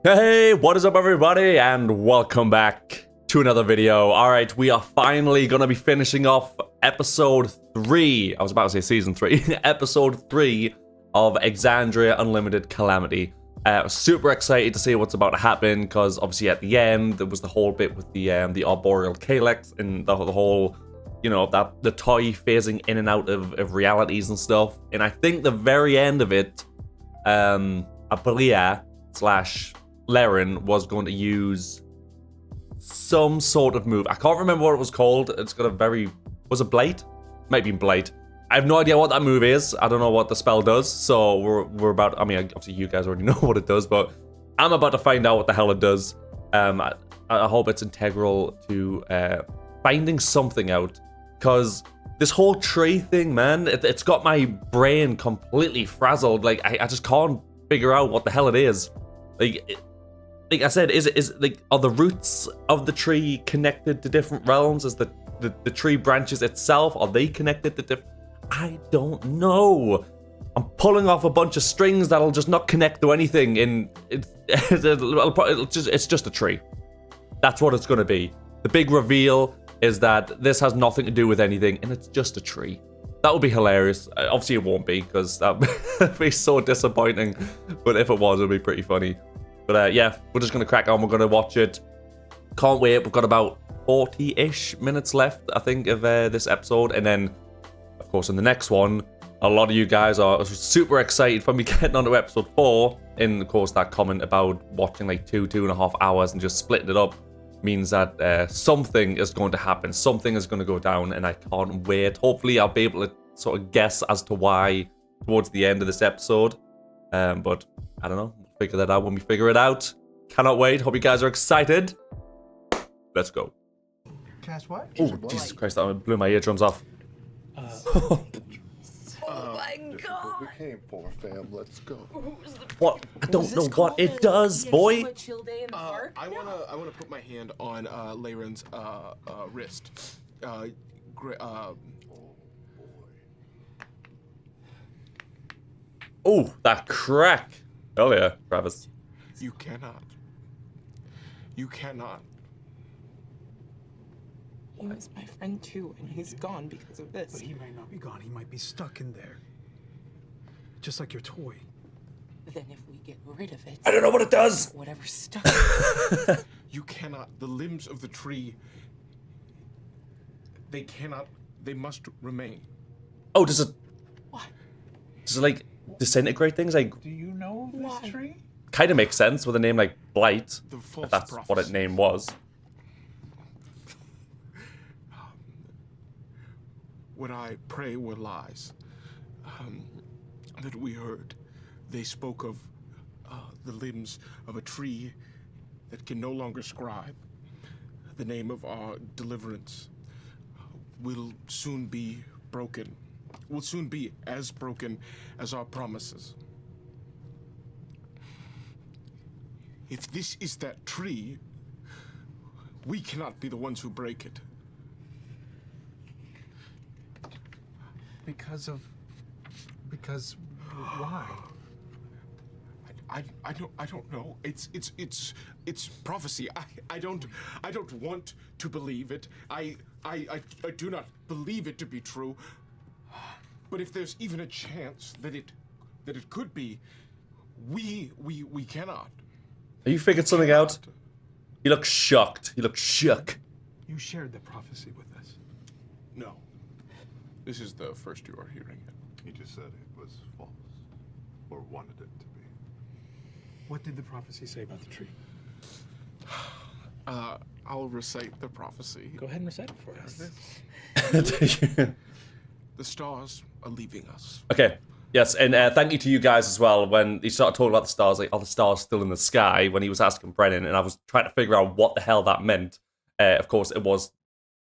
Hey, what is up everybody, and welcome back to another video. Alright, we are finally gonna be finishing off episode 3, I was about to say season 3, episode 3 of Exandria Unlimited Calamity. Super excited to see what's about to happen, because obviously at the end, there was the whole bit with the Arboreal Calyx, and the whole, you know, the toy phasing in and out of realities and stuff. And I think the very end of it, Abelia / Laren was going to use some sort of move. I can't remember what it was called. It's got a very... Was it Blight? Might be Blight. I have no idea what that move is. I don't know what the spell does. So we're about... I mean, obviously you guys already know what it does, but I'm about to find out what the hell it does. I hope it's integral to finding something out. Because this whole tree thing, man, it's got my brain completely frazzled. Like, I just can't figure out what the hell it is. Like I said, are the roots of the tree connected to different realms? Is the tree branches itself, are they connected to different... I don't know. I'm pulling off a bunch of strings that'll just not connect to anything, and it's just a tree. That's what it's going to be. The big reveal is that this has nothing to do with anything, and it's just a tree. That would be hilarious. Obviously it won't be, because that would be so disappointing, but if it was, it would be pretty funny. But yeah, we're just going to crack on. We're going to watch it. Can't wait. We've got about 40-ish minutes left, I think, of this episode. And then, of course, in the next one, a lot of you guys are super excited for me getting on to episode 4. And, of course, that comment about watching like 2.5 hours and just splitting it up means that something is going to happen. Something is going to go down, and I can't wait. Hopefully, I'll be able to sort of guess as to why towards the end of this episode. But I don't know. Figure that out when we figure it out. Cannot wait. Hope you guys are excited. Let's go. Cast what? Oh, Jesus Christ, that blew my eardrums off. Oh my god! We came for, fam. Let's go. What? I don't know what it does, boy. I wanna put my hand on Laren's wrist. Oh, that crack. Hell yeah, Travis. You cannot. You cannot. He was my friend too, and he's gone because of this. But he might not be gone. He might be stuck in there. Just like your toy. Then if we get rid of it... I don't know what it does. Whatever's stuck... You cannot. The limbs of the tree... They cannot... They must remain. Oh, does it... What? Does it, like, disintegrate things? Like, Do you know this tree? kind of makes sense with a name like Blight, The false if that's what its prophecy. name was. What I pray were lies that we heard. They spoke of the limbs of a tree that can no longer scribe. The name of our deliverance will soon be broken. Will soon be as broken as our promises. If this is that tree, we cannot be the ones who break it. Because why? I don't know. It's prophecy. I don't want to believe it. I do not believe it to be true. But if there's even a chance that it could be, we cannot. Are you figured something out? You look shocked. You look shook. You shared the prophecy with us. No. This is the first you are hearing it. He just said it was false, or wanted it to be. What did the prophecy say about the tree? I'll recite the prophecy. Go ahead and recite it for us. The stars are leaving us. Okay. Yes, and thank you to you guys as well. When he started talking about the stars, like, are the stars still in the sky? When he was asking Brennan, and I was trying to figure out what the hell that meant. Of course, it was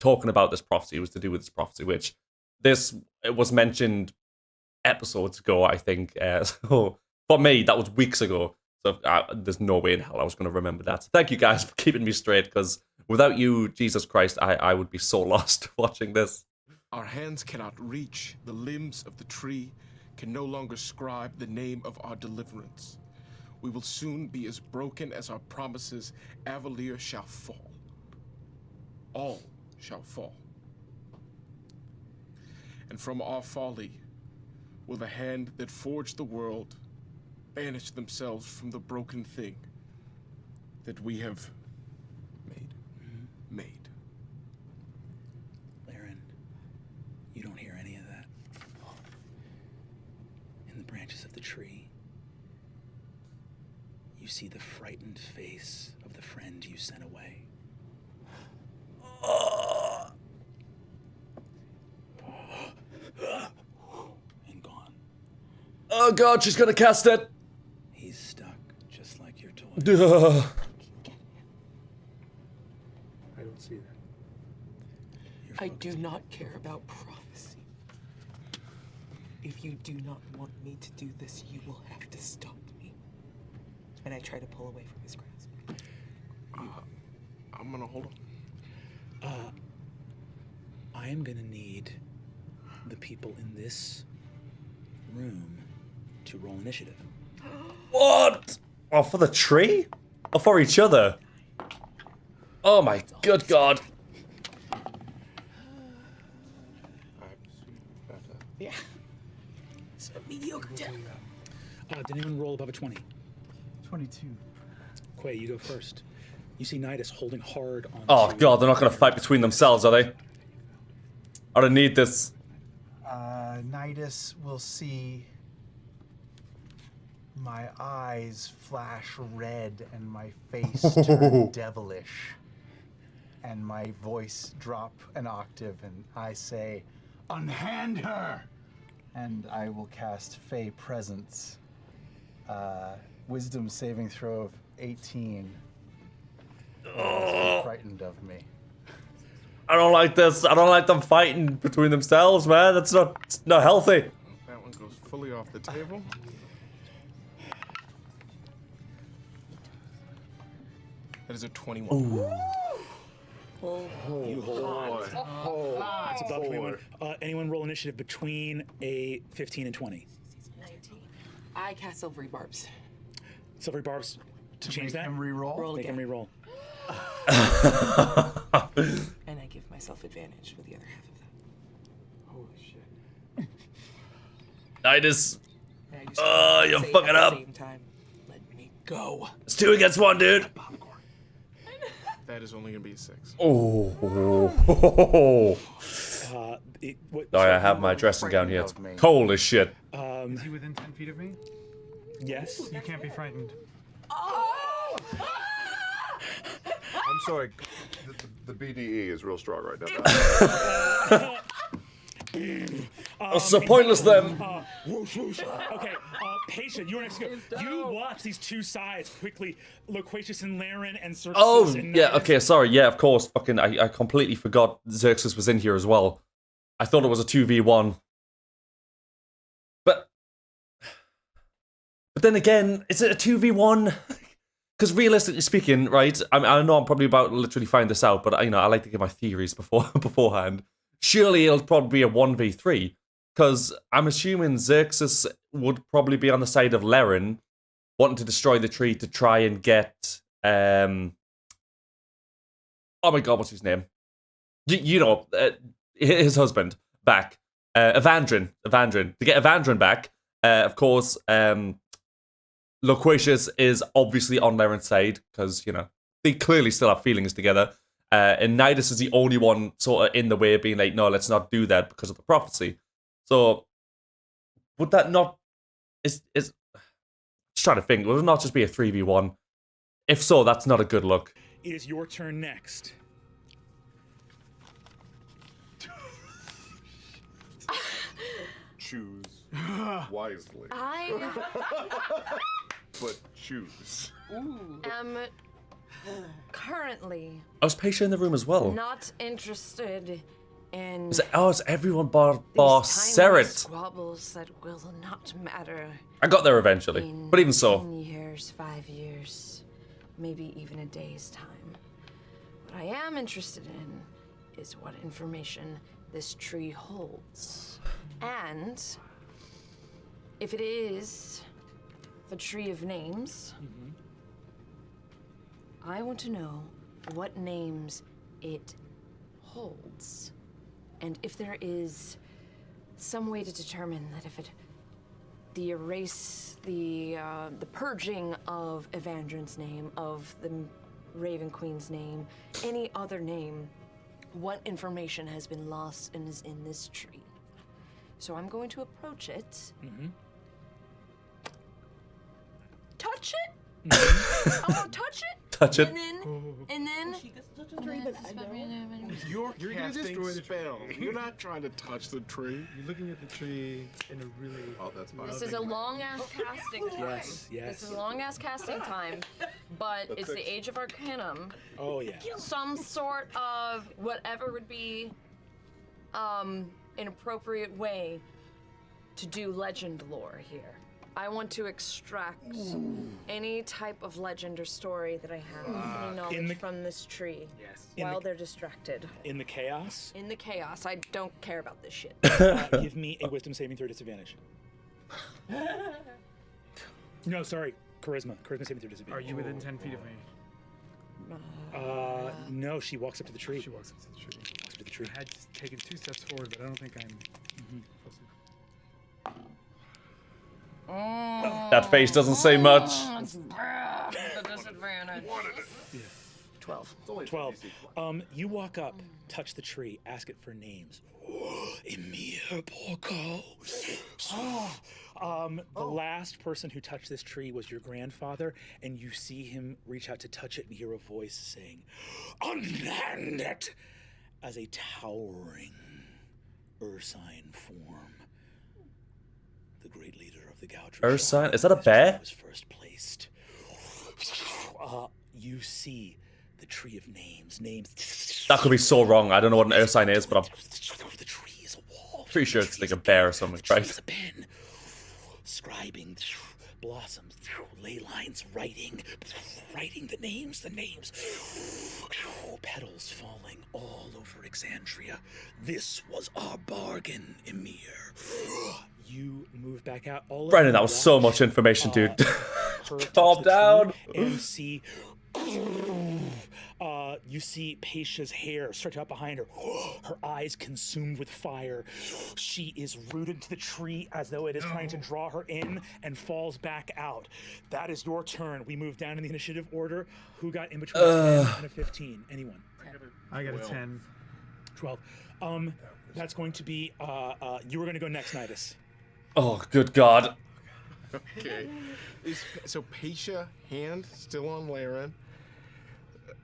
talking about this prophecy. It was to do with this prophecy, which it was mentioned episodes ago, I think. So for me, that was weeks ago. So there's no way in hell I was going to remember that. So thank you guys for keeping me straight, because without you, Jesus Christ, I would be so lost watching this. Our hands cannot reach the limbs of the tree, can no longer scribe the name of our deliverance. we will soon be as broken as our promises. Avalier shall fall. All shall fall. And from our folly will the hand that forged the world banish themselves from the broken thing that we have made. Laren, you don't hear any of that. In the branches of the tree, you see the frightened face of the friend you sent away. And gone. Oh god, she's gonna cast it. He's stuck, just like your toy. Duh. I don't see that. I do not care about prophecy. If you do not want me to do this, you will have to stop me. And I try to pull away from his grasp. I'm gonna hold on. I am gonna need the people in this room to roll initiative. What? Oh, for the tree? Or for each other? Oh my good god. Yeah. It's a mediocre death. Did anyone roll above a 20? 22. Quay, you go first. You see Nidus holding hard on. Oh god, they're not gonna fight between themselves, are they? I don't need this. Nidus will see my eyes flash red and my face turn devilish, and my voice drop an octave, and I say, "Unhand her!" And I will cast Fey Presence. Wisdom saving throw of 18. Frightened of me. I don't like this. I don't like them fighting between themselves, man. That's not healthy. That one goes fully off the table. That is a 21. You hold. That's above 21. Anyone roll initiative between a 15 and 20? 19. I cast silvery barbs. Silvery barbs to change that? Him re-roll? Roll Make him again. re-roll. And I give myself advantage with the other half of that. Holy shit. Nidus. And I just You're say fucking at up. the same time, let me go. It's 2 against 1, dude. That is only gonna be a 6. Oh. I have my dressing gown here. It's cold as shit. Is he within 10 feet of me? Yes. You can't be frightened. I'm sorry. The BDE is real strong right now. So pointless then. Whoosh, whoosh. Okay, Patient, you're next to go. You watch these two sides quickly. Loquacious and Laren and Xerxes. Oh, and yeah, Nidus. okay, sorry. Yeah, of course. Fucking, I completely forgot Xerxes was in here as well. I thought it was a 2v1. But then again, is it a 2v1? Because realistically speaking, right, I know I'm probably about to literally find this out, but I like to give my theories beforehand. Surely it'll probably be a 1v3, because I'm assuming Xerxes would probably be on the side of Laren, wanting to destroy the tree to try and get, oh my god, what's his name? His husband back. Evandrin. To get Evandrin back, of course, Loquacious is obviously on Laren's side, because, they clearly still have feelings together. And Nidus is the only one sort of in the way, being like, no, let's not do that because of the prophecy. So, would that not... Just trying to think, would it not just be a 3v1? If so, that's not a good look. It is your turn next. Choose wisely, I but choose. am currently I was patient in the room as well. not interested in Is everyone bar these tiny Serat? squabbles that will not matter I got there eventually, in but even so. 10 years, 5 years, maybe even a day's time. What I am interested in is what information this tree holds. And if it is the Tree of Names. I want to know what names it holds, and if there is some way to determine that if the purging of Evandrin's name, of the Raven Queen's name, any other name, what information has been lost and is in this tree. So I'm going to approach it. Touch it? I want to touch it. Touch it. And then. You're casting spells. You're not trying to touch the tree. You're looking at the tree in a really. Oh, that's fine. This is a long ass casting time. Yes, yes. This is a long ass casting time, but it's the Age of Arcanum. Oh yeah. Some sort of whatever would be an appropriate way to do legend lore here. I want to extract any type of legend or story that I have, any knowledge from this tree. Yes. While they're distracted. In the chaos, In the chaos. I don't care about this shit. give me a wisdom saving throw disadvantage. No, sorry, charisma. Charisma saving throw Are disadvantage. you within 10 feet of me? No, she walks up to the tree. She walks up to the tree. Walks up to the tree. I had taken 2 steps forward, but I don't think I'm close enough. That face doesn't say much. The disadvantage. 12. 12. You walk up, touch the tree, ask it for names. Emir Porco. The last person who touched this tree was your grandfather, and you see him reach out to touch it and hear a voice saying, "Unhand it!" as a towering Ursine form. The great leader of the Goucher. Ursine? Is that a bear? Was first placed. You see the Tree of Names. That could be so wrong. I don't know what an Ursine is, but I'm The tree is a wall. pretty sure it's like a bear or something, The tree right? is a pen. Scribing blossoms, ley lines, writing the names. Petals falling all over Exandria. This was our bargain, Emir. You move back out. All of Brendan, you that was so watch, much information, dude. her touch Calm the tree down. And see, you see Paisha's hair stretch out behind her. Her eyes consumed with fire. She is rooted to the tree as though it is trying to draw her in and falls back out. That is your turn. We move down in the initiative order. Who got in between a 10 and a 15? Anyone? I got a 10. 12. That's going to be, you were going to go next, Nidus. Oh, good God. Okay. So Paisha hand still on Laren.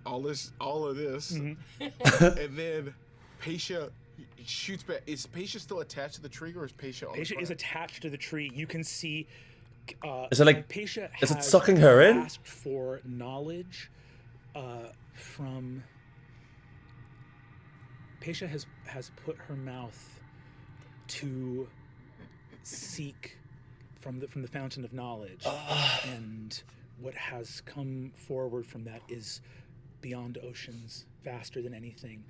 All of this, and then Paisha shoots back. Is Paisha still attached to the tree, or is Paisha on? Paisha is attached to the tree. You can see. Is it like? Paisha Is it has sucking her in? asked for knowledge from. Paisha has put her mouth to seek from the fountain of knowledge, and what has come forward from that is beyond oceans, vaster than anything.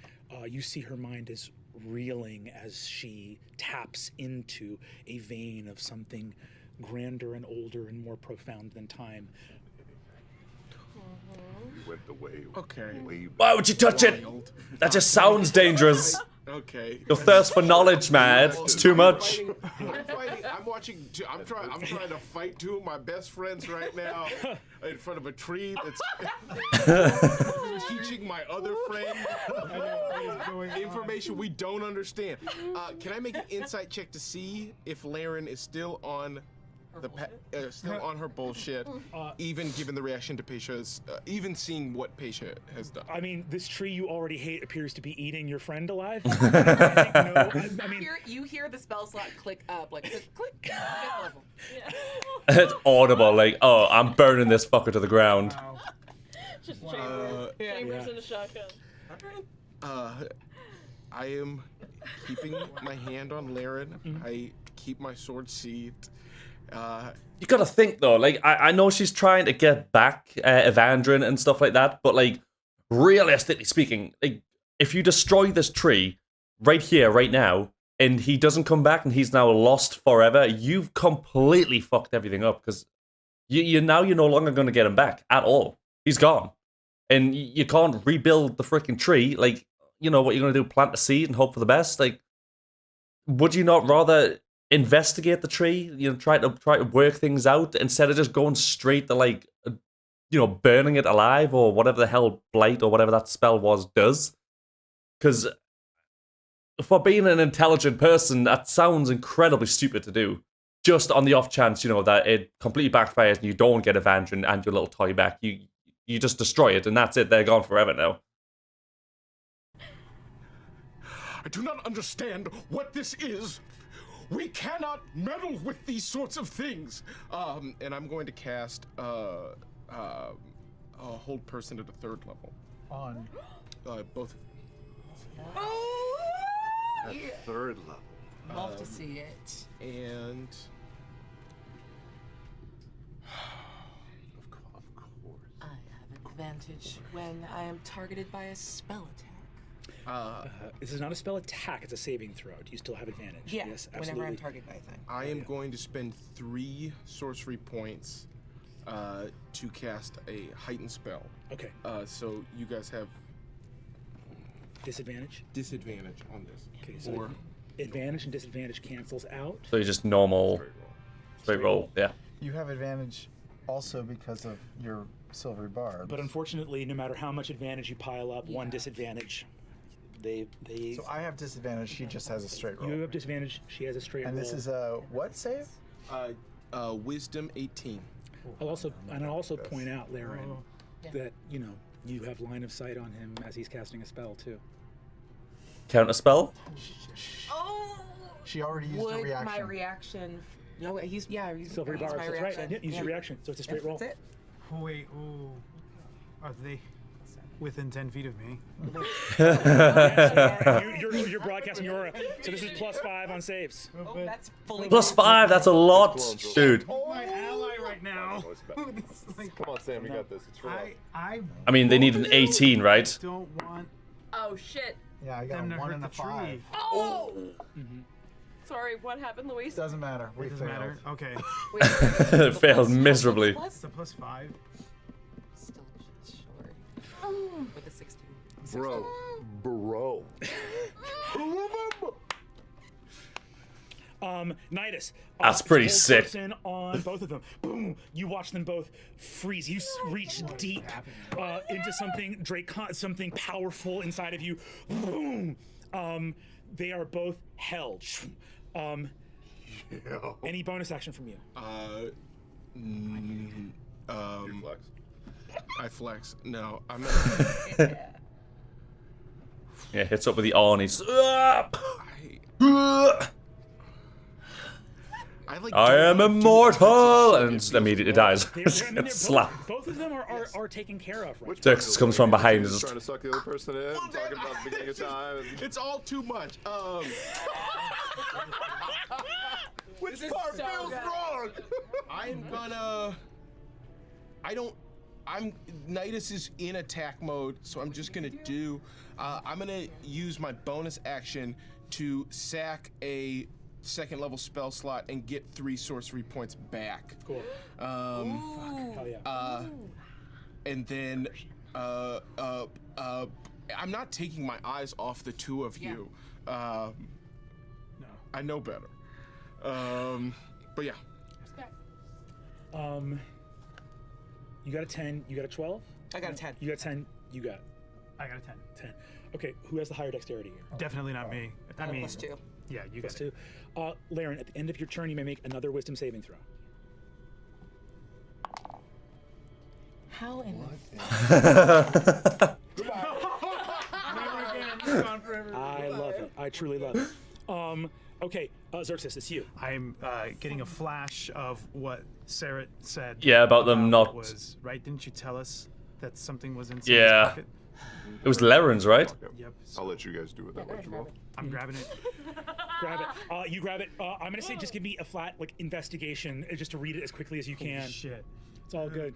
You see her mind is reeling as she taps into a vein of something grander and older and more profound than time. You went the way. Okay. Way Why would you touch it? That just sounds dangerous. Okay. Your thirst for knowledge, man. It's too much. I'm fighting. I'm trying to fight 2 of my best friends right now in front of a tree that's teaching my other friend information we don't understand. Can I make an insight check to see if Laren is still on her bullshit, even given the reaction to Paisha's, even seeing what Paisha has done? I mean, this tree you already hate appears to be eating your friend alive. I mean, You hear the spell slot click up, like click, click, fifth level. It's audible, like, oh, I'm burning this fucker to the ground. Just chambers in a shotgun. I am keeping my hand on Laren. I keep my sword sheathed. You gotta think though, like I know she's trying to get back Evandrin and stuff like that, but like realistically speaking, like if you destroy this tree right here, right now, and he doesn't come back and he's now lost forever, you've completely fucked everything up because you're no longer going to get him back at all. He's gone. And you can't rebuild the freaking tree. Like, you know, what you're going to do, plant a seed and hope for the best? Like, would you not rather investigate the tree, you know, try to work things out instead of just going straight to, like, you know, burning it alive or whatever the hell Blight or whatever that spell does? Because for being an intelligent person, that sounds incredibly stupid to do. Just on the off chance, you know, that it completely backfires and you don't get advantage and your little toy back. You just destroy it and that's it. They're gone forever now. I do not understand what this is. We cannot meddle with these sorts of things. And I'm going to cast hold person at a 3rd level. On. Both. At 3rd level. Love to see it. And Of course. I have advantage when I am targeted by a spell attack. This is not a spell attack, it's a saving throw. Do you still have advantage? Yeah, Yes, whenever absolutely. I'm targeted by a thing. I am going to spend 3 sorcery points to cast a heightened spell. Okay. So you guys have Disadvantage? disadvantage on this. Okay, so Or advantage and disadvantage cancels out. So you just normal straight roll. Yeah. You have advantage also because of your silvery barb. But unfortunately, no matter how much advantage you pile up, one disadvantage. They So I have disadvantage. She just has a straight roll. you have disadvantage, she has a straight And roll. this is a what save? wisdom 18. I'll also point out, Laren, that, you know, you have line of sight on him as he's casting a spell too. Counter spell? Oh! She already used Would a reaction. my reaction... No, he's Silvery used barbs, my that's reaction. right. Yeah, use your reaction, so it's a straight roll. That's it. Oh, wait, oh. Are they within 10 feet of me? You're broadcasting your aura, so this is +5 on saves. Oh, that's fully... +5, that's a lot, dude. My ally right now. Come on, Sam, you got this. It's real. I mean, they need an 18, right? don't want Oh shit. Yeah, I got them to a 1 hurt and the a 5. tree. Oh! Sorry, what happened, Luis? Doesn't matter. We It doesn't failed. matter. Okay. It failed miserably. The +5. Still short. With a 16. Bro. Nidus. That's pretty hold sick. person on both of them. Boom! You watch them both freeze. You reach deep into something something powerful inside of you. Boom! They are both held. Any bonus action from you? You flex. I flex. No, I'm Yeah, hits up with the R and he's... I am immortal! And immediately dies. Slap. Both of them are taken care of, right? Dirks comes from behind and Just just... trying to suck the other person in, talking about the beginning of time. And... It's all too much. Which part feels wrong? I'm gonna. Nidus is in attack mode, so I'm just gonna do. I'm gonna use my bonus action to sack a 2nd level spell slot and get 3 sorcery points back. Cool. Hell yeah. And then I'm not taking my eyes off the two of you. No. I know better. But yeah. You got a 10. You got a 12. I got a 10. You got 10. You got I got a 10. 10. Okay. Who has the higher dexterity here? Definitely not me. I mean, +2. yeah, you got +2. Laren, at the end of your turn, you may make another wisdom saving throw. How in I love it. I truly love it. Okay, Xerxes, it's you. I'm getting a flash of what Serat said. Yeah, about them not... Was, right? Didn't you tell us that something was inside Yeah. his pocket? It was Laren's, right? Yep. I'll let you guys do it that way, Jamal. I'm grabbing it. Grab it. You grab it. I'm gonna say just give me a flat investigation, just to read it as quickly as you can. Shit. It's all good.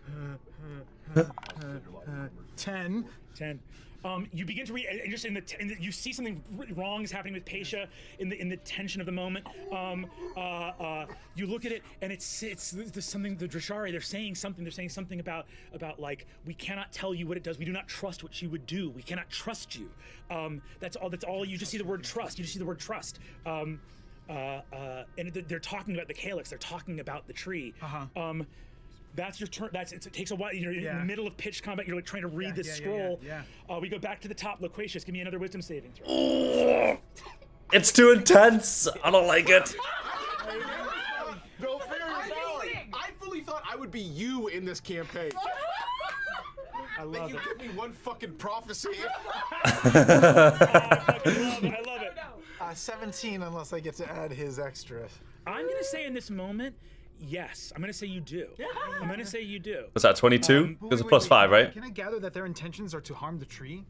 10. 10. You begin to read, and just you see something wrong is happening with Pesha in the tension of the moment. You look at it, and it's something. The Drashari, they're saying something about like, we cannot tell you what it does. We do not trust what she would do. We cannot trust you. That's all. You just see the word trust. You just see the word trust. And they're talking about the calyx. They're talking about the tree. That's your turn. It takes a while. You're in the middle of pitched combat. You're like trying to read this scroll. We go back to the top. Loquacious, give me another wisdom saving throw. It's too intense. I don't like it. No, fair I fully thought I would be you in this campaign. I love you give me one fucking prophecy. I love it. 17, unless I get to add his extra. I'm gonna say in this moment, yes. I'm gonna say you do. I'm gonna say you do. Was that 22? Because it's plus 5, right? Can I gather that their intentions are to harm the tree?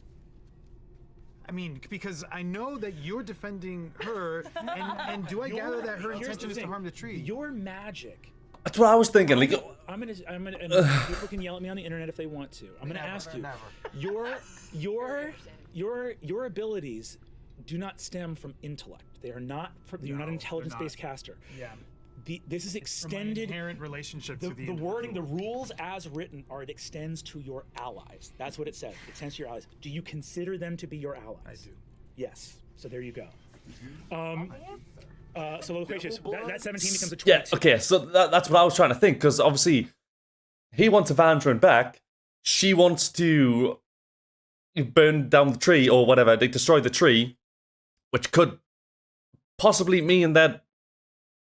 I mean, because I know that you're defending her, and do I gather that her intention is to harm the tree? Your magic. That's what I was thinking. Like, I'm gonna. And people can yell at me on the internet if they want to. I'm gonna ask you. Your abilities do not stem from intellect. They are not. You're not an intelligence-based caster. Yeah. This is extended. Inherent relationship to the wording, the rules as written are it extends to your allies. That's what it says. It extends to your allies. Do you consider them to be your allies? I do. Yes. So there you go. So Loquacious, that 17 becomes a 22. yeah, okay, so that's what I was trying to think, because obviously he wants Evandrin back. She wants to burn down the tree or whatever, they destroy the tree, which could possibly mean that,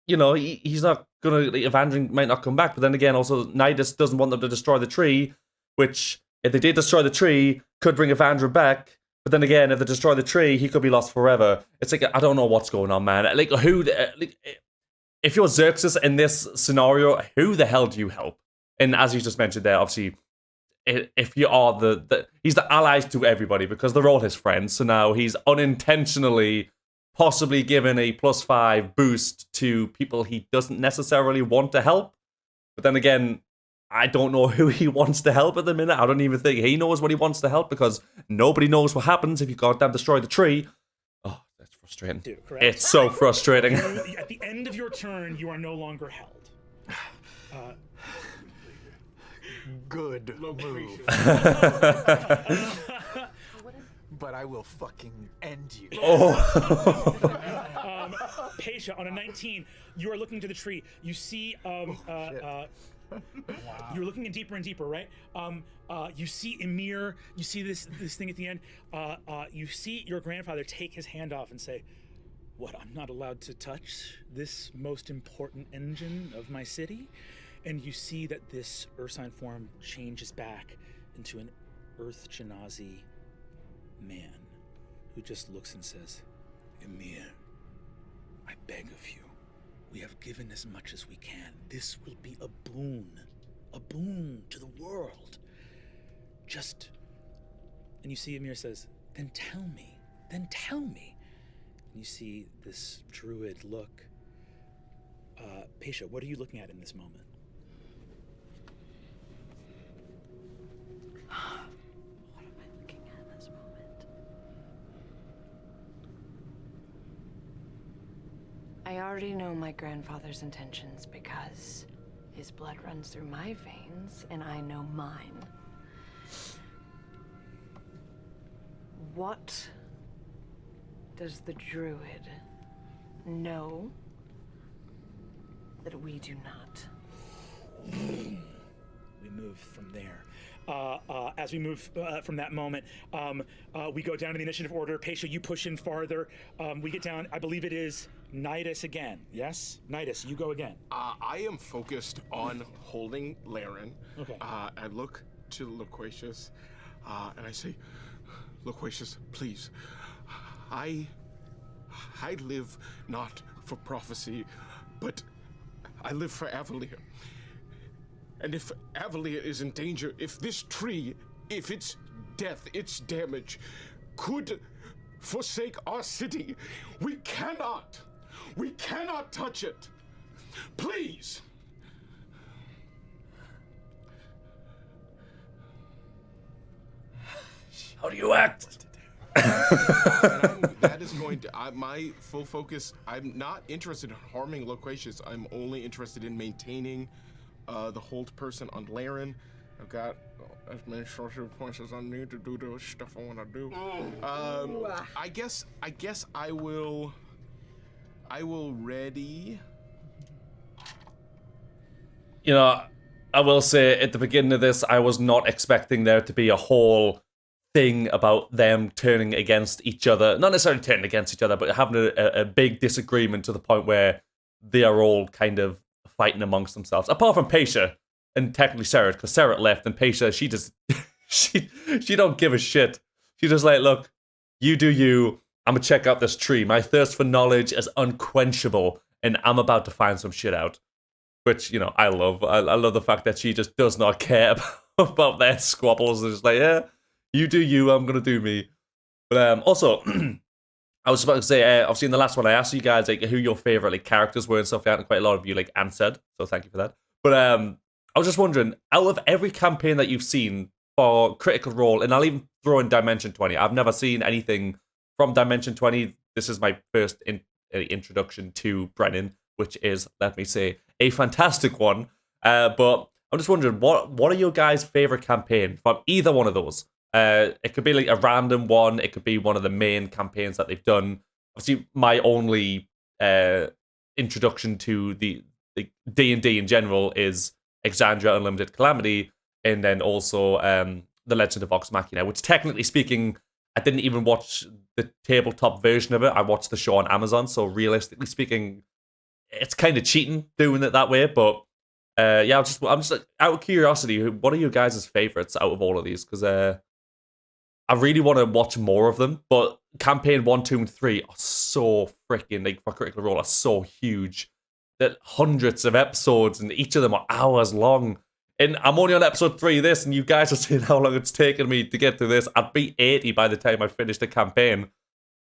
you know, he's not gonna, Evandrin might not come back, but then again, also, Nidus doesn't want them to destroy the tree, which, if they did destroy the tree, could bring Evandrin back, but then again, if they destroy the tree, he could be lost forever. It's like, I don't know what's going on, man. Like, if you're Xerxes in this scenario, who the hell do you help? And as you just mentioned there, obviously, if you are he's the allies to everybody, because they're all his friends, so now he's unintentionally possibly given a +5 boost to people he doesn't necessarily want to help. But then again, I don't know who he wants to help at the minute. I don't even think he knows what he wants to help, because nobody knows what happens if you goddamn destroy the tree. Oh, that's frustrating. It's so frustrating. At the end of your turn, you are no longer held. Good move. But I will fucking end you. Pesha, on a 19, you are looking to the tree. You see, you're looking in deeper and deeper, right? You see Emir. You see this thing at the end. You see your grandfather take his hand off and say, "What? I'm not allowed to touch this most important engine of my city?" And you see that this Ursine form changes back into an Earth Genazi man who just looks and says, "Emir, I beg of you, we have given as much as we can. This will be a boon to the world. Just," and you see Emir says, then tell me. And you see this druid look. Pesha, what are you looking at in this moment? What am I looking at in this moment? I already know my grandfather's intentions because his blood runs through my veins and I know mine. What does the druid know that we do not? We move from there. As we move from that moment, we go down in the initiative order. Pesha, you push in farther. We get down, I believe it is Nidus again. Yes? Nidus, you go again. I am focused on holding Laren. Okay. I look to Loquacious, and I say, "Loquacious, please. I live not for prophecy, but I live for Avalir. And if Avalir is in danger, if this tree, if its death, its damage, could forsake our city, we cannot touch it. Please." you act. That is going to my full focus. I'm not interested in harming Loquacious. I'm only interested in maintaining the hold person on Laren. I've got as many sorcery points as I need to do the stuff I want to do. I guess I will ready. You know, I will say at the beginning of this, I was not expecting there to be a whole thing about them turning against each other. Not necessarily turning against each other, but having a big disagreement to the point where they are all kind of fighting amongst themselves. Apart from Paisha and technically Serat, because Serat left and Paisha, she just she don't give a shit. She just like, look, you do you. I'm gonna check out this tree. My thirst for knowledge is unquenchable, and I'm about to find some shit out. Which, you know, I love. I love the fact that she just does not care about their squabbles. And just like, yeah, you do you, I'm gonna do me. But also, I was about to say, obviously in the last one, I asked you guys like who your favorite like characters were and stuff like that, and quite a lot of you like answered. So thank you for that. But I was just wondering, out of every campaign that you've seen for Critical Role, and I'll even throw in Dimension 20. I've never seen anything from Dimension 20. This is my first introduction to Brennan, which is, let me say, a fantastic one. But I'm just wondering, what are your guys' favorite campaign from either one of those? It could be like a random one. It could be one of the main campaigns that they've done. Obviously, my only introduction to the D&D in general is Exandria Unlimited Calamity, and then also The Legend of Vox Machina, which technically speaking, I didn't even watch the tabletop version of it. I watched the show on Amazon, so realistically speaking, it's kind of cheating doing it that way. But yeah, I'm just like, out of curiosity, what are your guys' favorites out of all of these? Because I really want to watch more of them. But campaign 1, 2, and 3 are so freaking, like, for Critical Role, are so huge that hundreds of episodes, and each of them are hours long. And I'm only on episode 3 of this, and you guys are seeing how long it's taken me to get through this. I'd be 80 by the time I finished the campaign.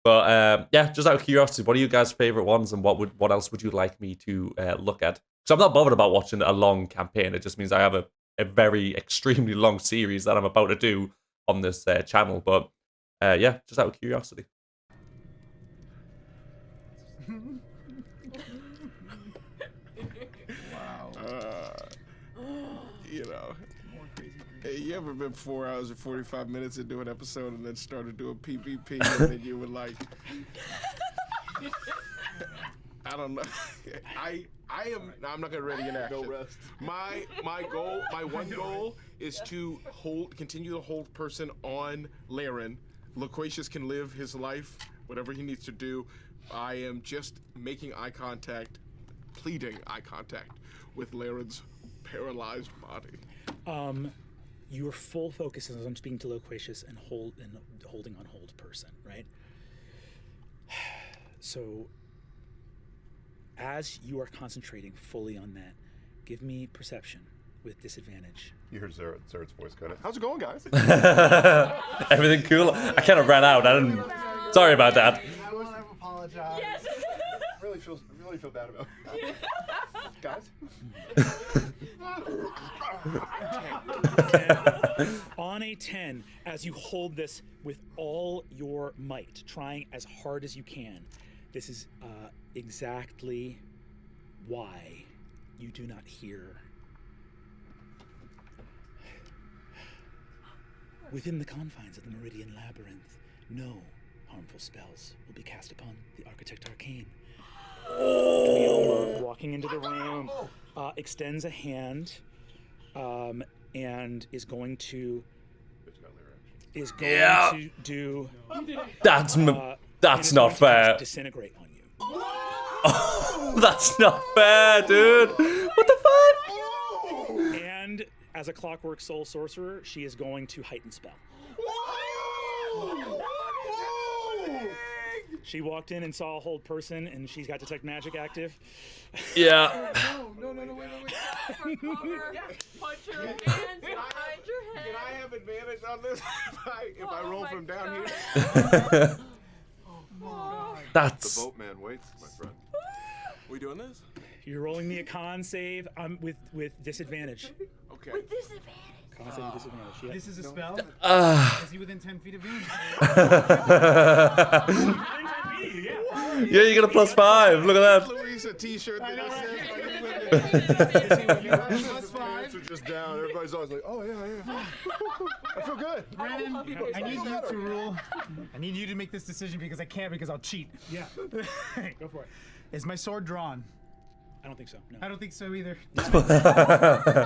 But yeah, just out of curiosity, what are you guys' favorite ones, and what else would you like me to look at? So I'm not bothered about watching a long campaign. It just means I have a very extremely long series that I'm about to do on this channel. But yeah, just out of curiosity. You know, hey, you ever been 4 hours and 45 minutes into an episode and then started doing PvP and then you were like, I don't know. I'm not gonna ready an action. No rest. My one goal is to continue to hold person on Laren. Loquacious can live his life, whatever he needs to do. I am just making eye contact, pleading eye contact with Laren's paralyzed body. Your full focus is on speaking to Loquacious and holding on hold person, right? So, as you are concentrating fully on that, give me perception with disadvantage. You heard Serat's voice kind of, how's it going, guys? Everything cool? I kind of ran out. I didn't. Sorry about that. I want to apologize. Yes. I really feel bad about it. Guys? On a 10, as you hold this with all your might, trying as hard as you can, this is exactly why you do not hear. Within the confines of the Meridian Labyrinth, no harmful spells will be cast upon the Architect Arcane. Tomahawk, walking into the room, extends a hand, and is going to do. That's not fair. Disintegrate on you. Oh, that's not fair, dude. What the fuck? And as a clockwork soul sorcerer, she is going to heighten spell. She walked in and saw a hold person, and she's got detect magic active. Yeah. No, wait. Punch your hands behind your head. Can I have advantage on this if I roll from down here? That's. The boatman waits, my friend. We doing this? You're rolling me a con save with disadvantage. Okay. With disadvantage. Con save with disadvantage. Yeah. This is a spell. Is he within 10 feet of me? Yeah, you got a +5. Look at that. Louise a t-shirt that Are just down. Everybody's always like, oh yeah. I feel good. Brandon, I need you to rule. I need you to make this decision because I can't because I'll cheat. Yeah. Go for it. Is my sword drawn? I don't think so. No. I don't think so either.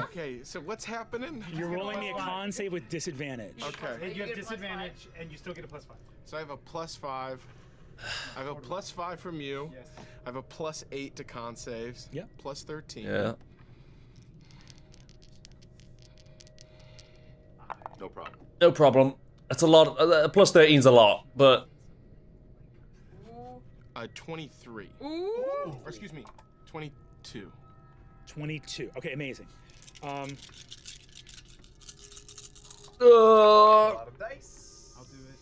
Okay, so what's happening? You're rolling me a con save with disadvantage. Okay. You have disadvantage and you still get a +5. So I have a +5. I have a +5 from you. Yes. I have a +8 to con saves. Yep. +13. Yeah. No problem. No problem. That's a lot. +13's a lot, but 23. Ooh. Or excuse me, 22. 22. Okay, amazing. A lot of dice. I'll do it.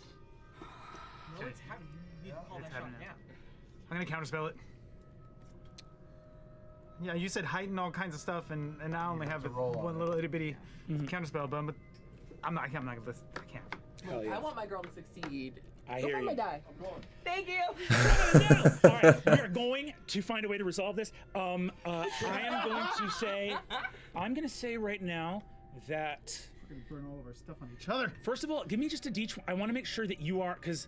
No, it's happening. You need to call that shot now. I'm gonna counterspell it. Yeah, you said height and all kinds of stuff, and I only have one little itty bitty counterspell, but I'm not gonna. I can't. Hell yeah. I want my girl to succeed. I Go hear find my you. die. Thank you. All right, we are going to find a way to resolve this. I am going to say, right now that We're gonna burn all of our stuff on each other. first of all, give me just a D20. I want to make sure that you are because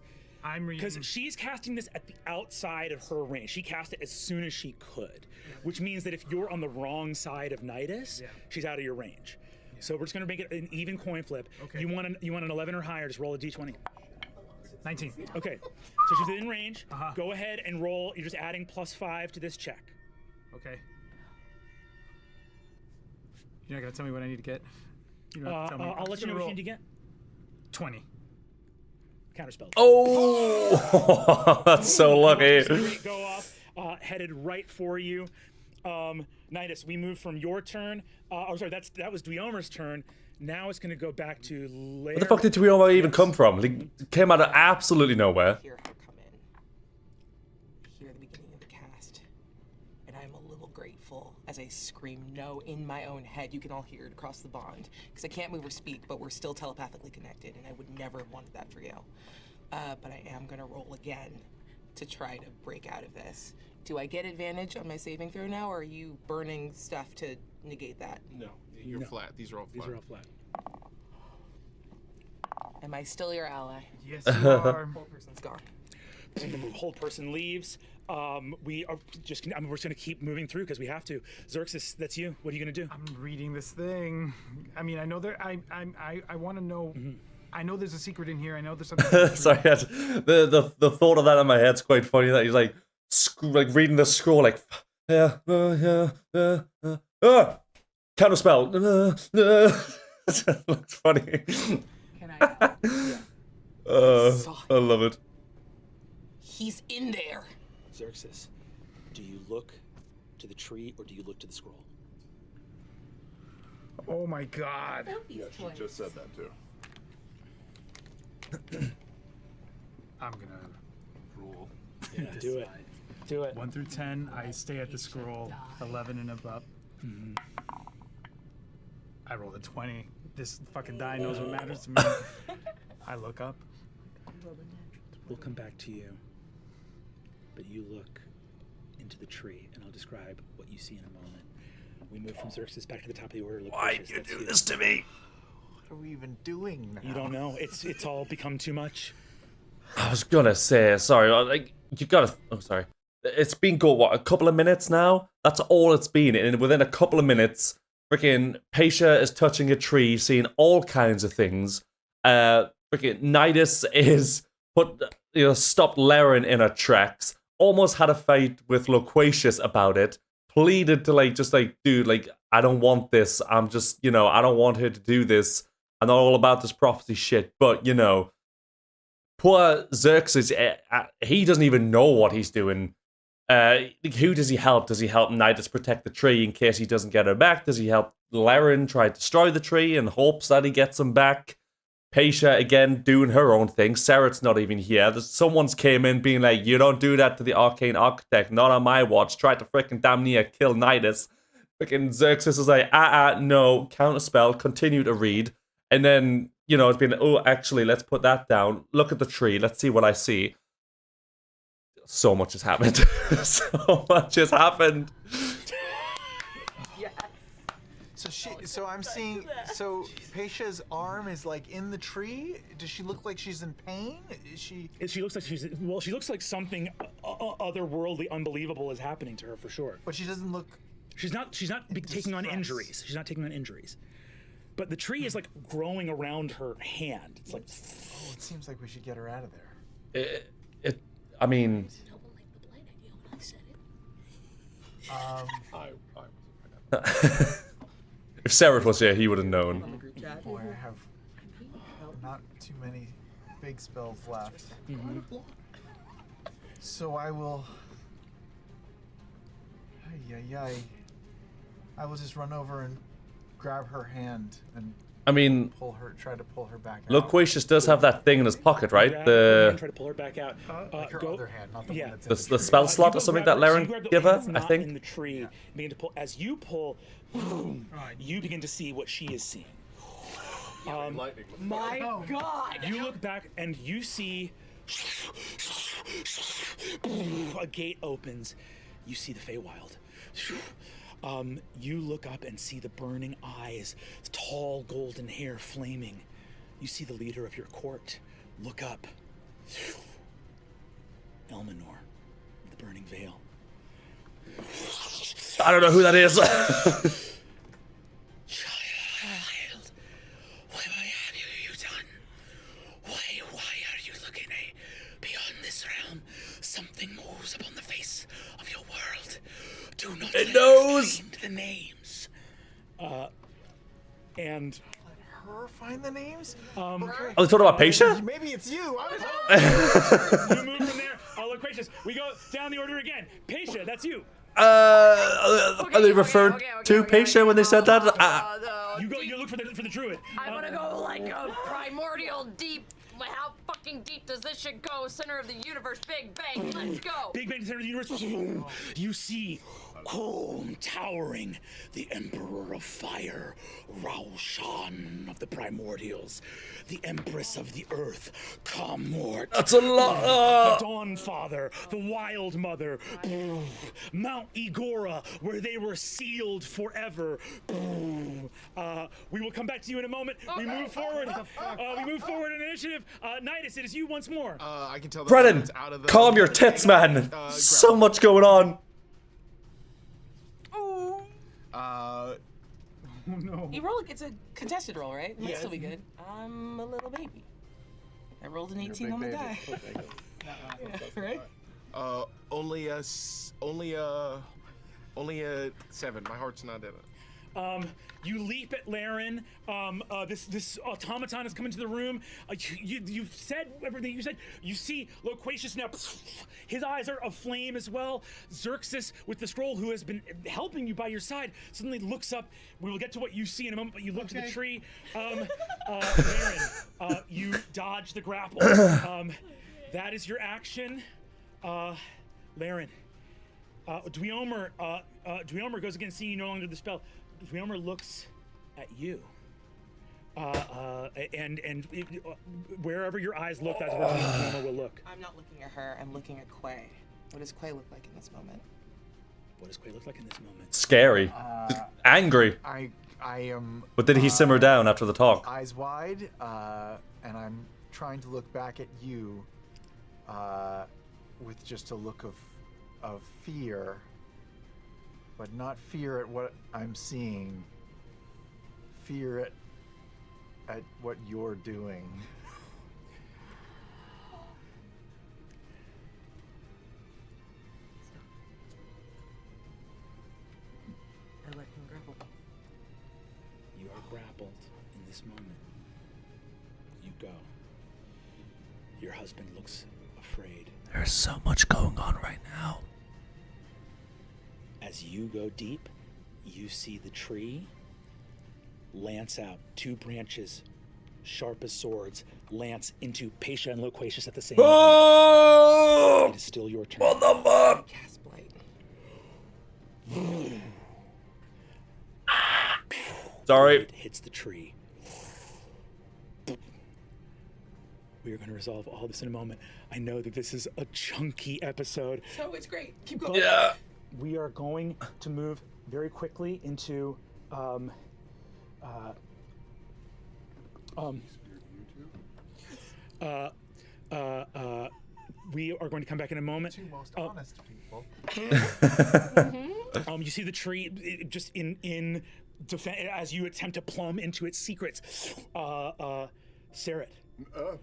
she's casting this at the outside of her range. She cast it as soon as she could, which means that if you're on the wrong side of Nidus, she's out of your range. So we're just gonna make it an even coin flip. Okay. You want an 11 or higher? Just roll a D20. 19. Okay, so she's within range. Go ahead and roll. You're just adding +5 to this check. Okay. You're not gonna tell me what I need to get. You don't have to tell me. I'll let you know what you need to get. 20. Counterspell. oh, that's so lucky. Straight go off, headed right for you. Nidus, we moved from your turn. That was Dweomer's turn. Now it's gonna go back to Lair. Where the fuck did Tuioma even come from? They came out of absolutely nowhere. Hear her come in. Hear the beginning of the cast. And I'm a little grateful as I scream no in my own head. You can all hear it across the bond. Because I can't move or speak, but we're still telepathically connected, and I would never have wanted that for you. But I am gonna roll again to try to break out of this. Do I get advantage on my saving throw now, or are you burning stuff to negate that? No, you're flat. These are all flat. These are all flat. Am I still your ally? Yes, you are. Whole person's gone. The whole person leaves. We're just gonna keep moving through because we have to. Xerxes, that's you. What are you gonna do? I'm reading this thing. I mean, I know there. I want to know. I know there's a secret in here. I know there's something. Sorry, the thought of that in my head's quite funny. That he's like reading the scroll, like counterspell. Looks funny. Can I? I love it. He's in there. Xerxes, do you look to the tree or do you look to the scroll? Oh my God. Yeah, she just said that too. I'm gonna rule. Yeah, do it. Do it. 1 through 10, I stay at the scroll. 11 and above. I rolled a 20. This fucking die knows what matters to me. I look up. We'll come back to you. But you look into the tree, and I'll describe what you see in a moment. We move from Xerxes back to the top of the order. Why did you do this to me? What are we even doing now? You don't know. It's all become too much. I was gonna say, sorry, like you gotta. Oh, sorry. It's been what, a couple of minutes now? That's all it's been, and within a couple of minutes, freaking Paisha is touching a tree, seeing all kinds of things. Freaking Nidus is stopped Laren in her tracks. Almost had a fight with Loquacious about it. Pleaded to dude, I don't want this. I'm just, I don't want her to do this. I'm not all about this prophecy shit, but poor Xerxes, he doesn't even know what he's doing. Who does he help? Does he help Nidus protect the tree in case he doesn't get her back? Does he help Laren try to destroy the tree in hopes that he gets him back? Paisha, again, doing her own thing. Serat's not even here. Someone's came in being like, you don't do that to the Arcane Architect. Not on my watch. Tried to freaking damn near kill Nidus. Freaking Xerxes is like, no. Counterspell. Continue to read. And then, you know, it's been, oh, actually, let's put that down. Look at the tree. Let's see what I see. So much has happened. So much has happened. So I'm seeing. So Peisha's arm is like in the tree. Does she look like she's in pain? Is she? She looks like she looks like something otherworldly, unbelievable is happening to her for sure. But she doesn't look. She's not taking on injuries. She's not taking on injuries. But the tree is like growing around her hand. It's like. Oh, it seems like we should get her out of there. I mean. If Serat was here, he would have known. Boy, I have not too many big spells left. So I will. I will just run over and grab her hand and. I mean, try to pull her back out. Loquacious does have that thing in his pocket, right? Try to pull her back out. Like her other hand, not the one that's in the spell slot or something that Laren gave her, I think. In the tree, begin to pull. As you pull, you begin to see what she is seeing. My God! You look back and you see a gate opens. You see the Feywild. You look up and see the burning eyes, tall golden hair flaming. You see the leader of your court. Look up. Elminor, the burning veil. I don't know who that is. Child, what have you done? Why are you looking beyond this realm? Something moves upon the face of your world. Do not It knows the names. And Let her find the names. Oh, they talking about Peisha? Maybe it's you. you move from there. Loquacious. We go down the order again. Peisha, that's you. Are they referred to Peisha when they said that? You look for the druid. I'm gonna go like a primordial deep. How fucking deep does this shit go? Center of the universe, Big Bang. Let's go. Big Bang, center of the universe. You see, towering, the Emperor of Fire, Raushan of the Primordials, the Empress of the Earth, Kamort. That's a lot. The Dawn Father, the Wild Mother, Mount Igora, where they were sealed forever. We will come back to you in a moment. We move forward. We move forward in initiative. Nidus, it is you once more. I can tell. Brennan, calm your tits, man. So much going on. Oh no. You roll. It's a contested roll, right? Might still be good. I'm a little baby. I rolled an 18 on the die. Right? Only a 7. My heart's not in it. You leap at Laren. This automaton has come into the room. You've said everything you said. You see Loquacious now. His eyes are aflame as well. Xerxes with the scroll, who has been helping you by your side, suddenly looks up. We will get to what you see in a moment, but you look to the tree. Laren, you dodge the grapple. That is your action. Laren. Dweomer goes again, seeing you no longer the spell. Dweomer looks at you. And wherever your eyes look, that's where Dweomer will look. I'm not looking at her. I'm looking at Quay. What does Quay look like in this moment? What does Quay look like in this moment? Scary. Angry. I am. But did he simmer down after the talk? Eyes wide, and I'm trying to look back at you with just a look of fear, but not fear at what I'm seeing. Fear at what you're doing. I let him grapple. You are grappled in this moment. You go. Your husband looks afraid. There's so much going on right now. As you go deep, you see the tree lance out, 2 branches, sharp as swords, lance into Peisha and Loquacious at the same time. Oh! It is still your turn. What the fuck? Cast Blight. Sorry. It hits the tree. We are going to resolve all this in a moment. I know that this is a chunky episode. So it's great. Keep going. Yeah. We are going to move very quickly into we are going to come back in a moment. Two most honest people. You see the tree just in as you attempt to plumb into its secrets. Serat,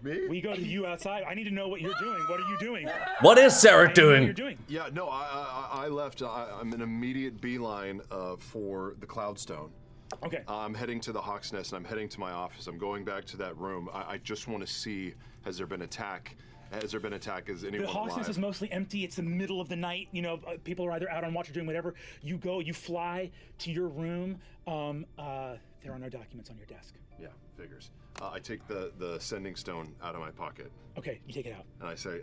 Me? we go to you outside. I need to know what you're doing. What are you doing? What is Serat What you're doing? doing? Yeah, no, I left. I'm an immediate beeline for the Cloudstone. Okay. I'm heading to the Hawk's Nest, and I'm heading to my office. I'm going back to that room. I just want to see, has there been attack? Has there been attack? Is anyone The Hawk's alive? Nest is mostly empty. It's the middle of the night. You know, people are either out on watch or doing whatever. You go, you fly to your room. There are no documents on your desk. Yeah, figures. I take the sending stone out of my pocket, Okay, you take it out. and I say,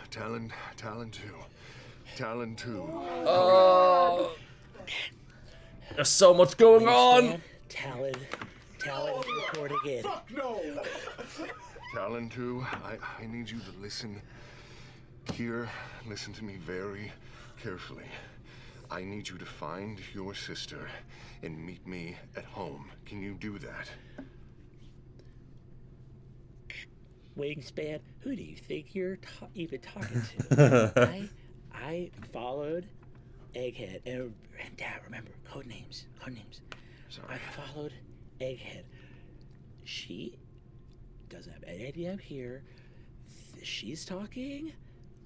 Talon 2. Oh. There's so much going on. Talon reporting in. Talon 2, I need you to listen here. Listen to me very carefully. I need you to find your sister and meet me at home. Can you do that? Wingspan, who do you think you're even talking to? I followed Egghead, and Dad, remember, code names. Sorry. I followed Egghead. She doesn't have any idea I'm here. She's talking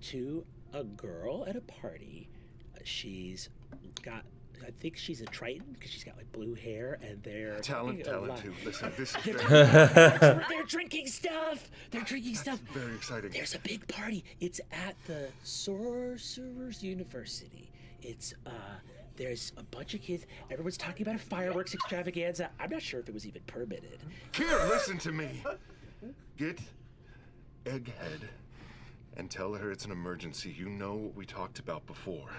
to a girl at a party. She's got, I think she's a Triton because she's got like blue hair, and they're Talon 2, listen, this is They're drinking stuff. very exciting. There's a big party. It's at the Sorcerer's University. It's there's a bunch of kids. Everyone's talking about a fireworks extravaganza. I'm not sure if it was even permitted. Here, listen to me. Get Egghead and tell her it's an emergency. You know what we talked about before.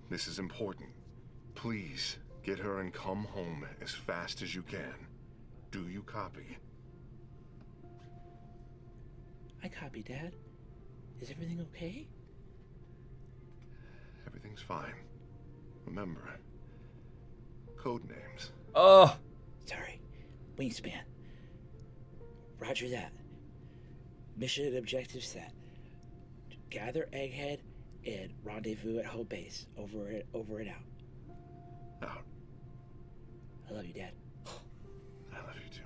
This is important. Please get her and come home as fast as you can. Do you copy? I copy, Dad. Is everything okay? Everything's fine. Remember, code names. Oh. Sorry. Wingspan. Roger that. Mission and objective set. Gather Egghead and rendezvous at home base. Over and out. Out. I love you, Dad. I love you too.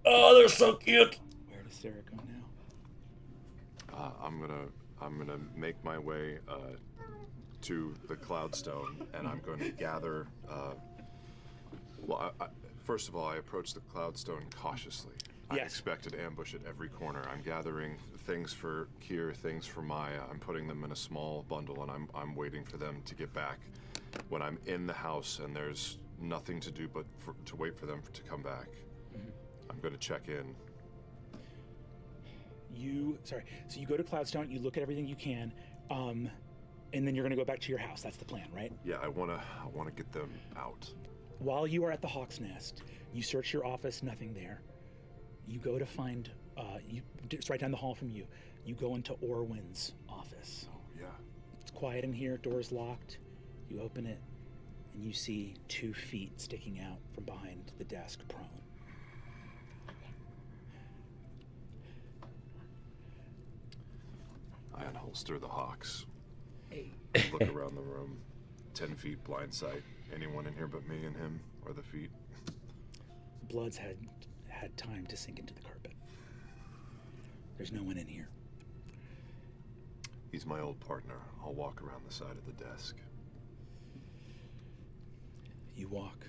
Oh, they're so cute. Where does Sarah go now? I'm gonna make my way to the Cloudstone, and I'm going to gather. First of all, I approach the Cloudstone cautiously. I Yes. expect an ambush at every corner. I'm gathering things for Kier, things for Maya. I'm putting them in a small bundle, and I'm waiting for them to get back. When I'm in the house and there's nothing to do but to wait for them to come back, I'm going to check in. So you go to Cloudstone, you look at everything you can, and then you're gonna go back to your house. That's the plan, right? Yeah, I wanna get them out. While you are at the Hawk's Nest, you search your office, nothing there. You go to find, it's right down the hall from you. You go into Orwin's office. Oh yeah. It's quiet in here, door's locked. You open it, and you see 2 feet sticking out from behind the desk, prone. I unholster the Hawks. Look around the room. 10 feet blind sight. Anyone in here but me and him, or the feet? Blood's had time to sink into the carpet. There's no one in here. He's my old partner. I'll walk around the side of the desk. You walk.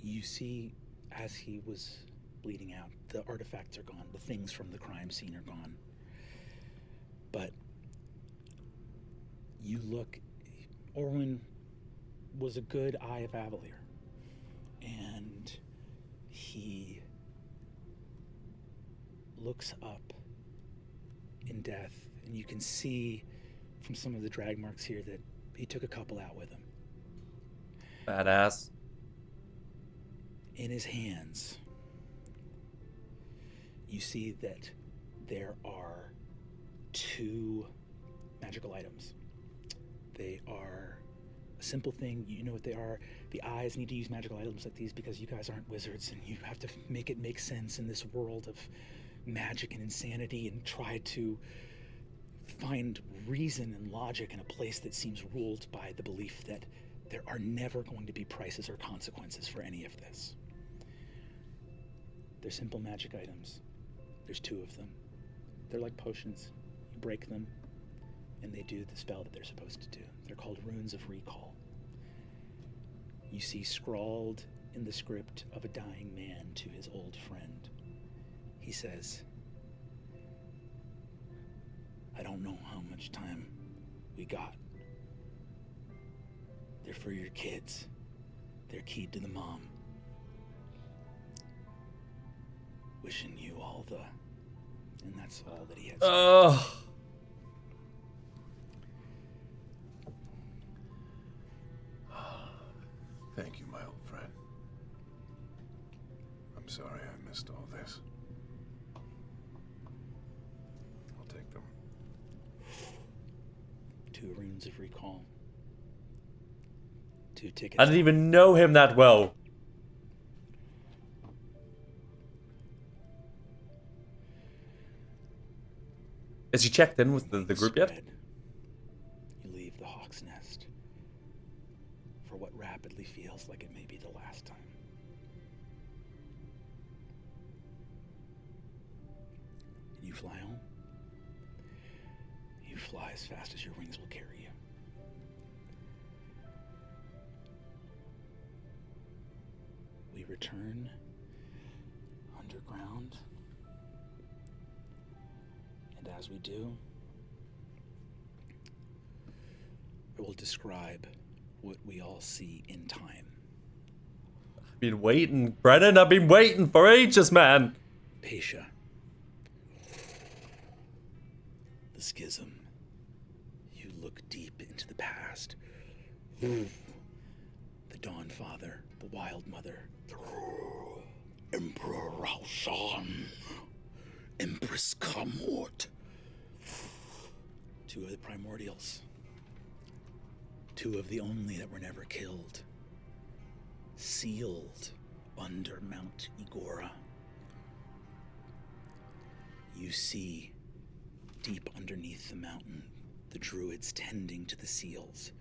You see, as he was bleeding out, the artifacts are gone. The things from the crime scene are gone. But you look, Orwin was a good eye of Avalier. And he looks up in death, and you can see from some of the drag marks here that he took a couple out with him. Badass. In his hands, you see that there are 2 magical items. They are a simple thing. You know what they are. The eyes need to use magical items like these because you guys aren't wizards, and you have to make it make sense in this world of magic and insanity, and try to find reason and logic in a place that seems ruled by the belief that there are never going to be prices or consequences for any of this. They're simple magic items. There's 2 of them. They're like potions. You break them, and they do the spell that they're supposed to do. They're called Runes of Recall. You see scrawled in the script of a dying man to his old friend. He says, I don't know how much time we got. They're for your kids. They're keyed to the mom. Wishing you all the... And that's all that he has. Thank you, my old friend. I'm sorry I missed all this. I'll take them. 2 Runes of Recall. 2 tickets. I didn't even know him that well. Is he checked in with the group yet? You leave the Hawk's Nest for what rapidly feels like it may be the last time. You fly home. You fly as fast as your wings will carry you. We return underground. And as we do, I will describe what we all see in time. I've been waiting, Brennan. I've been waiting for ages, man. Pesha. The schism. You look deep into the past. The Dawn Father, the Wild Mother. Emperor Raushan. Empress Kamort. 2 of the primordials. 2 of the only that were never killed. Sealed under Mount Igora. You see, deep underneath the mountain, the druids tending to the seals.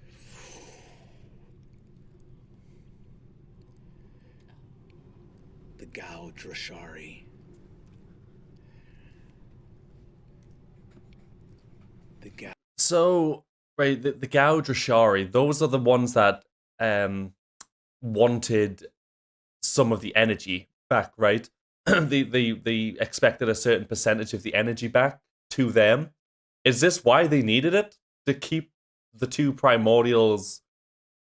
The Gao Drashari. So, right, the Gao Drashari, those are the ones that wanted some of the energy back, right? they expected a certain percentage of the energy back to them. Is this why they needed it? To keep the 2 primordials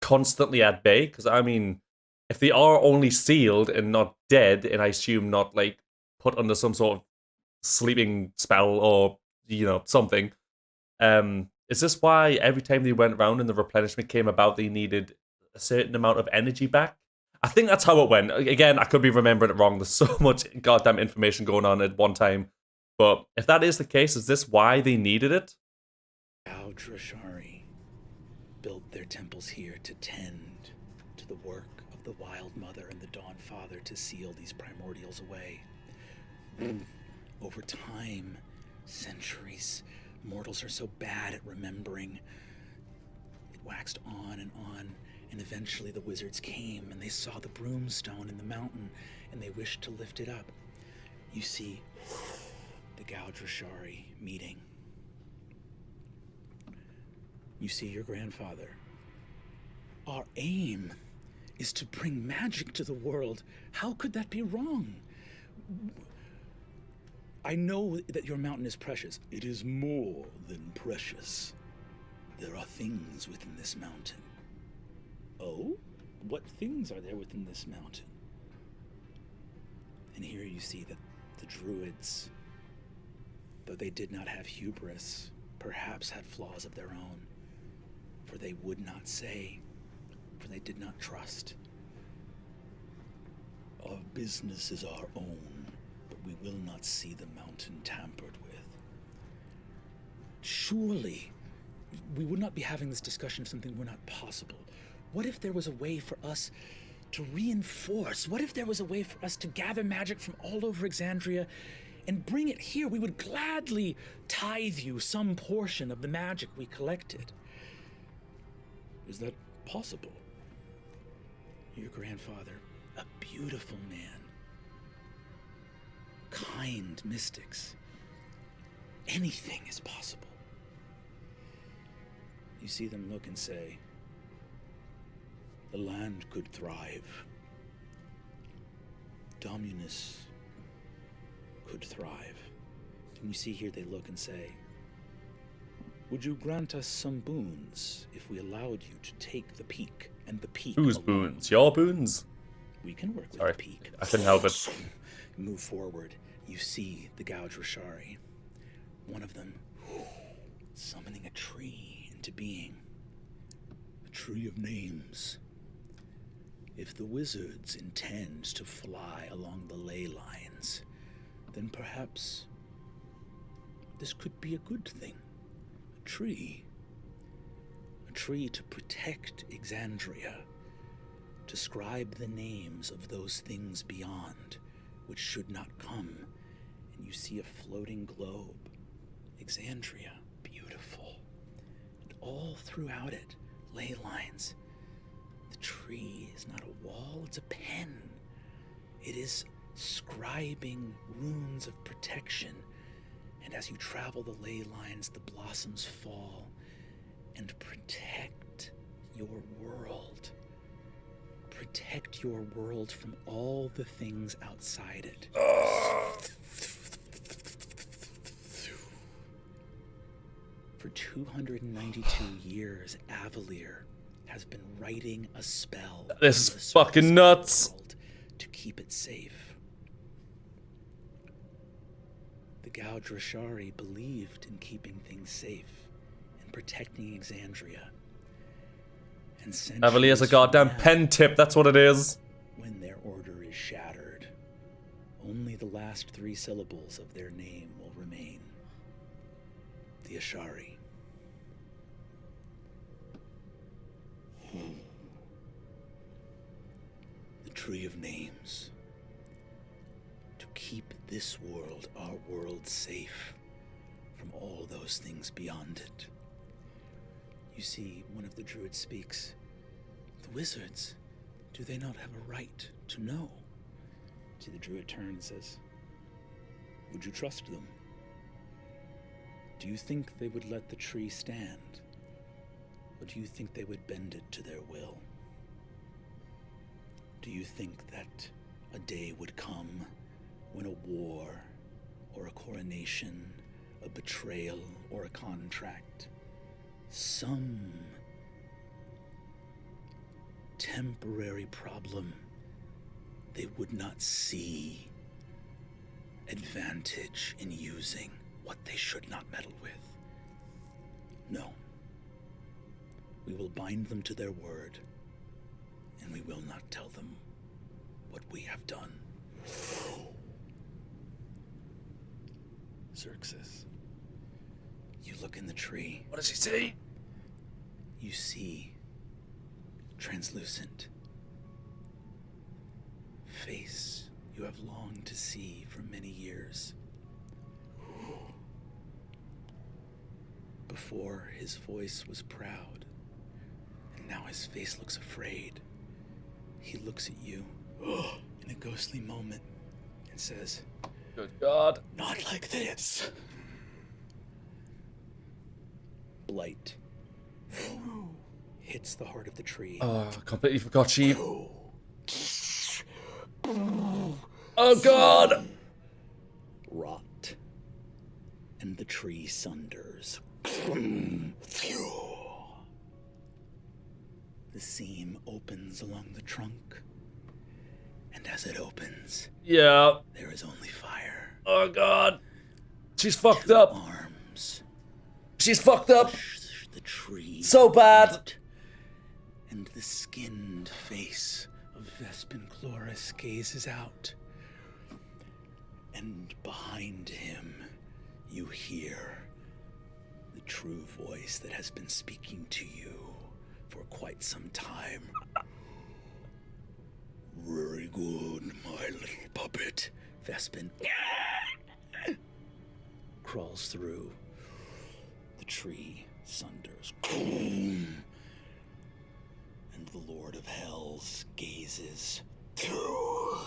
constantly at bay? Because, I mean, if they are only sealed and not dead, and I assume not, like, put under some sort of sleeping spell or, you know, something... is this why every time they went around and the replenishment came about, they needed a certain amount of energy back? I think that's how it went. Again, I could be remembering it wrong. There's so much goddamn information going on at one time. But if that is the case, is this why they needed it? Gao Drashari built their temples here to tend to the work of the Wild Mother and the Dawn Father to seal these primordials away. Over time, centuries... Mortals are so bad at remembering. It waxed on, and eventually the wizards came, and they saw the broomstone in the mountain, and they wished to lift it up. You see the Gao Drashari meeting. You see your grandfather. Our aim is to bring magic to the world. How could that be wrong? I know that your mountain is precious. It is more than precious. There are things within this mountain. Oh? What things are there within this mountain? And here you see that the druids, though they did not have hubris, perhaps had flaws of their own. For they would not say, for they did not trust. business is our own, but we will not see the mountain tampered with. Surely, we would not be having this discussion if something were not possible. What if there was a way for us to reinforce? What if there was a way for us to gather magic from all over Exandria and bring it here? We would gladly tithe you some portion of the magic we collected. Is that possible? Your grandfather, a beautiful man, kind mystics. Anything is possible. You see them look and say, the land could thrive. Dominus could thrive. And you see here they look and say, would you grant us some boons if we allowed you to take the peak and the peak? Whose alone? boons? Your boons? We can work with Sorry, the peak. I couldn't help it. Move forward. You see the Gouge Rashari. One of them summoning a tree into being. A tree of names. If the wizards intend to fly along the ley lines, then perhaps this could be a good thing. A tree. A tree to protect Exandria. To scribe the names of those things beyond, which should not come. And you see a floating globe. Exandria, beautiful. And all throughout it, ley lines. The tree is not a wall, it's a pen. It is scribing runes of protection. And as you travel the ley lines, the blossoms fall and protect your world. Protect your world from all the things outside it. For 292 years, Avalier has been writing a spell. This on the is surface fucking of the nuts. world to keep it safe. The Gouge Rashari believed in keeping things safe and protecting Exandria. And Avalier's a goddamn pen tip, that's what it is. When their order is shattered, only the last 3 syllables of their name will remain. The Ashari. The Tree of Names. To keep this world, our world, safe from all those things beyond it. You see, one of the druids speaks. The wizards, do they not have a right to know? See, the druid turns and says, would you trust them? Do you think they would let the tree stand? Or do you think they would bend it to their will? Do you think that a day would come when a war, or a coronation, a betrayal, or a contract, some temporary problem, they would not see advantage in using what they should not meddle with? No. We will bind them to their word, and we will not tell them what we have done. Xerxes, you look in the tree. What does he say? You see translucent face you have longed to see for many years. Before, his voice was proud, and now his face looks afraid. He looks at you in a ghostly moment and says, Good God. not like this. Blight hits the heart of the tree. Oh, I completely forgot she... Oh God! Rot. And the tree sunders. The seam opens along the trunk. And as it opens, Yeah. there is only fire. Oh God. She's fucked up. Arms. She's fucked up. The tree. So bad. And the skinned face of Vespin Loris gazes out, and behind him you hear the true voice that has been speaking to you for quite some time. Very good, my little puppet. Vespin crawls through. The tree sunders. And the Lord of Hells gazes through.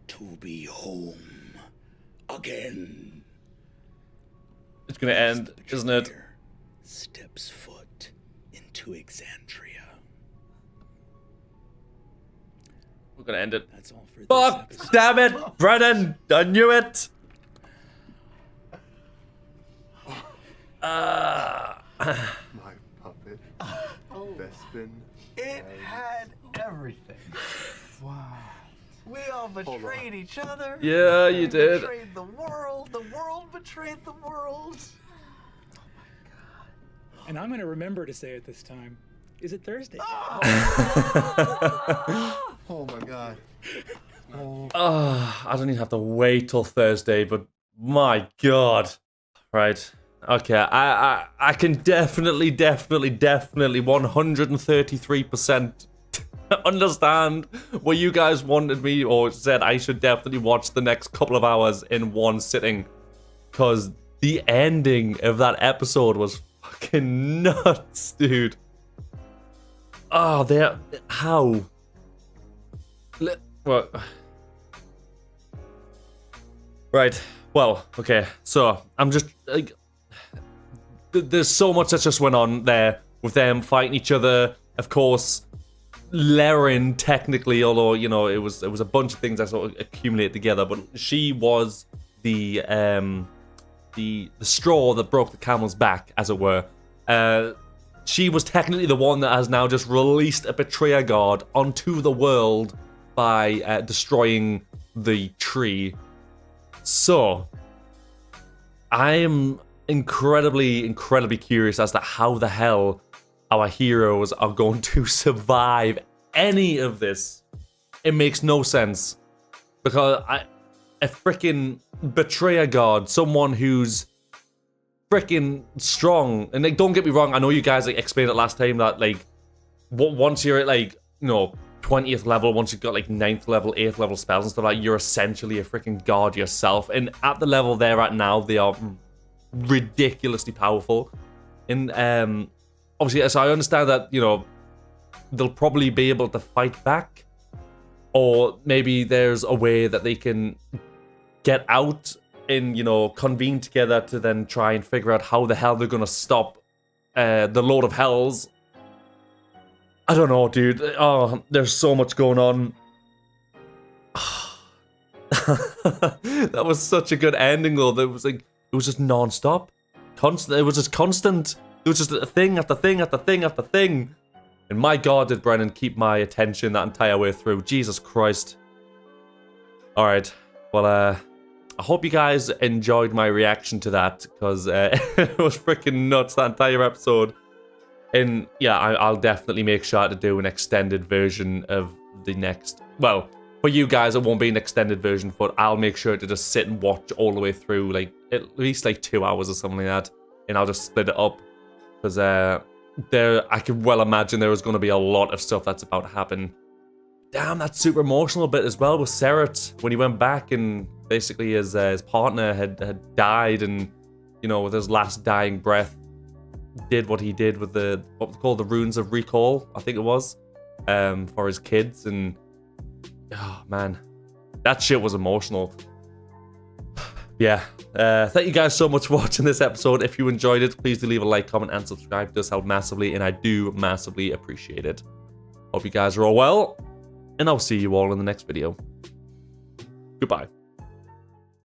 To be home again. It's gonna end, isn't it? Steps foot into Exandria. We're gonna end it. That's all for this Fuck! episode. Damn it, Brennan! I knew it. My puppet, Vespin. It had everything. Wow. We all betrayed each other. Yeah, you We did. betrayed the world. The world betrayed the world. And I'm gonna remember to say it this time. Is it Thursday? Oh my god. I don't even have to wait till Thursday, but my god. Right. Okay, I can definitely 133% understand what you guys wanted me or said I should definitely watch the next couple of hours in one sitting. Because the ending of that episode was fucking nuts, dude. Oh, how? What? Right. Well, okay. So I'm just like, there's so much that just went on there with them fighting each other. Of course, Laren technically, although you know it was a bunch of things that sort of accumulated together, but she was the straw that broke the camel's back, as it were. She was technically the one that has now just released a betrayer guard onto the world by destroying the tree. So, I am incredibly curious as to how the hell our heroes are going to survive any of this. It makes no sense. Because a freaking betrayer guard, someone who's freaking strong, and like, don't get me wrong, I know you guys like explained it last time that like once you're at like, you know, 20th level, once you've got like 9th level, 8th level spells and stuff like, you're essentially a freaking god yourself. And at the level they're at now, they are ridiculously powerful. And obviously, so I understand that, you know, they'll probably be able to fight back, or maybe there's a way that they can get out and, you know, convene together to then try and figure out how the hell they're gonna stop the Lord of Hells. I don't know, dude. Oh, there's so much going on. That was such a good ending, though. That was like, it was just non-stop, constant. It was just constant. It was just a thing after thing after thing after thing. And my God, did Brennan keep my attention that entire way through? Jesus Christ. All right. Well, I hope you guys enjoyed my reaction to that, because it was freaking nuts, that entire episode. And yeah, I'll definitely make sure to do an extended version of the next. Well, for you guys, it won't be an extended version, but I'll make sure to just sit and watch all the way through, like at least like 2 hours or something like that. And I'll just split it up, because I could well imagine there was going to be a lot of stuff that's about to happen. Damn, that super emotional bit as well with Serat when he went back and basically his partner had died, and you know, with his last dying breath, did what he did with the what was called the runes of recall, I think it was, for his kids. And oh man, that shit was emotional. Yeah, thank you guys so much for watching this episode. If you enjoyed it, please do leave a like, comment, and subscribe. It does help massively, and I do massively appreciate it. Hope you guys are all well, and I'll see you all in the next video. Goodbye.